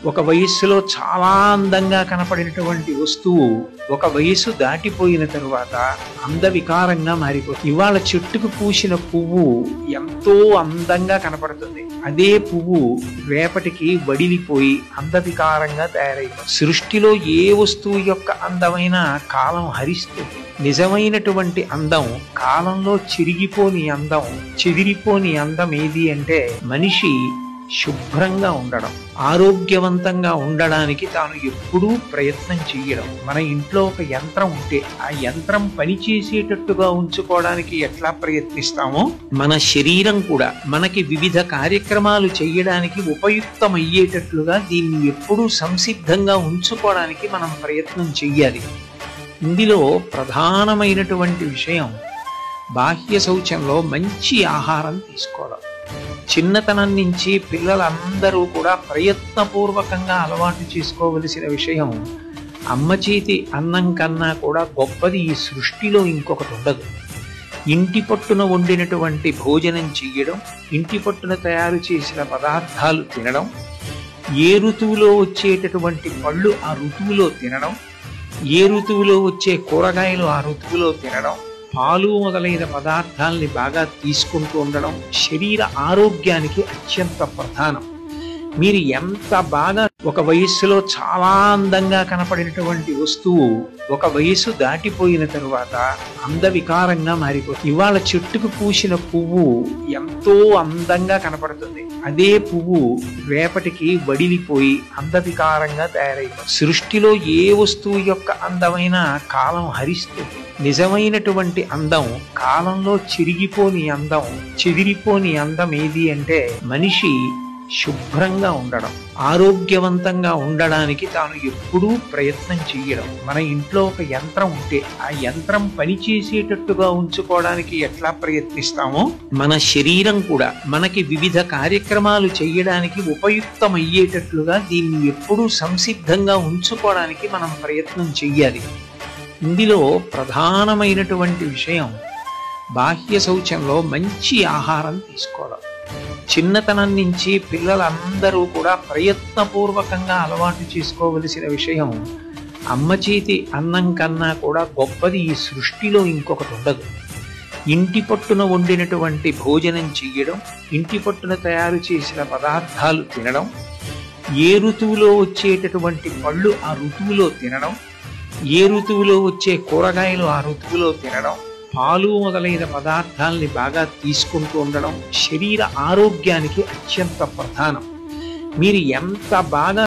ఒక వయస్సులో చాలా అందంగా కనపడినటువంటి వస్తువు ఒక వయస్సు దాటిపోయిన తరువాత అందవికారంగా మారిపోతుంది. ఇవాళ చెట్టుకు పూసిన పువ్వు ఎంతో అందంగా కనపడుతుంది. అదే పువ్వు రేపటికి వడిలిపోయి అందవికారంగా తయారైపోతుంది. సృష్టిలో ఏ వస్తువు యొక్క అందమైన కాలం హరిస్తుంది. నిజమైనటువంటి అందం కాలంలో చెదిరిపోని అందం ఏది అంటే మనిషి శుభ్రంగా ఉండడం, ఆరోగ్యవంతంగా ఉండడానికి తాను ఎప్పుడూ ప్రయత్నం చెయ్యడం. మన ఇంట్లో ఒక యంత్రం ఉంటే ఆ యంత్రం పనిచేసేటట్టుగా ఉంచుకోవడానికి ఎట్లా ప్రయత్నిస్తామో మన శరీరం కూడా మనకి వివిధ కార్యక్రమాలు చెయ్యడానికి ఉపయుక్తమయ్యేటట్లుగా దీన్ని ఎప్పుడూ సంసిద్ధంగా ఉంచుకోవడానికి మనం ప్రయత్నం చెయ్యాలి. ఇందులో ప్రధానమైనటువంటి విషయం బాహ్య శౌచంలో మంచి ఆహారం తీసుకోవడం. చిన్నతనం నుంచి పిల్లలందరూ కూడా ప్రయత్నపూర్వకంగా అలవాటు చేసుకోవలసిన విషయం, అమ్మ చేతి అన్నం కన్నా కూడా గొప్పది ఈ సృష్టిలో ఇంకొకటి ఉండదు. ఇంటి పట్టున వండినటువంటి భోజనం చెయ్యడం, ఇంటి పట్టున తయారు చేసిన పదార్థాలు తినడం, ఏ ఋతువులో వచ్చేటటువంటి పళ్ళు ఆ ఋతువులో తినడం, ఏ ఋతువులో వచ్చే కూరగాయలు ఆ ఋతువులో తినడం, పాలు మొదలైన పదార్థాలని బాగా తీసుకుంటూ ఉండడం శరీర ఆరోగ్యానికి అత్యంత ప్రధానం. మీరు ఎంత బాగా ఒక వయస్సులో చాలా అందంగా కనపడినటువంటి వస్తువు ఒక వయస్సు దాటిపోయిన తరువాత అందవికారంగా మారిపోతుంది. ఇవాళ చెట్టుకు పూసిన పువ్వు ఎంతో అందంగా కనపడుతుంది. అదే పువ్వు రేపటికి వడిలిపోయి అందవికారంగా తయారైపోతుంది. సృష్టిలో ఏ వస్తువు యొక్క అందమైన కాలం హరిస్తుంది. నిజమైనటువంటి అందం కాలంలో చెదిరిపోని అందం ఏది అంటే మనిషి శుభ్రంగా ఉండడం, ఆరోగ్యవంతంగా ఉండడానికి తాను ఎప్పుడూ ప్రయత్నం చెయ్యడం. మన ఇంట్లో ఒక యంత్రం ఉంటే ఆ యంత్రం పనిచేసేటట్టుగా ఉంచుకోవడానికి ఎట్లా ప్రయత్నిస్తామో మన శరీరం కూడా మనకి వివిధ కార్యక్రమాలు చెయ్యడానికి ఉపయుక్తమయ్యేటట్లుగా దీన్ని ఎప్పుడూ సంసిద్ధంగా ఉంచుకోవడానికి మనం ప్రయత్నం చెయ్యాలి. ఇందులో ప్రధానమైనటువంటి విషయం బాహ్య శౌచంలో మంచి ఆహారం తీసుకోవడం. చిన్నతనం నుంచి పిల్లలందరూ కూడా ప్రయత్నపూర్వకంగా అలవాటు చేసుకోవలసిన విషయం, అమ్మ చేతి అన్నం కన్నా కూడా గొప్పది ఈ సృష్టిలో ఇంకొకటి ఉండదు. ఇంటి పట్టున వండినటువంటి భోజనం చెయ్యడం, ఇంటి పట్టున తయారు చేసిన పదార్థాలు తినడం, ఏ ఋతువులో వచ్చేటటువంటి పళ్ళు ఆ ఋతువులో తినడం, ఏ ఋతువులో వచ్చే కూరగాయలు ఆ ఋతువులో తినడం, పాలు మొదలైన పదార్థాలని బాగా తీసుకుంటూ ఉండడం శరీర ఆరోగ్యానికి అత్యంత ప్రధానం. మీరు ఎంత బాగా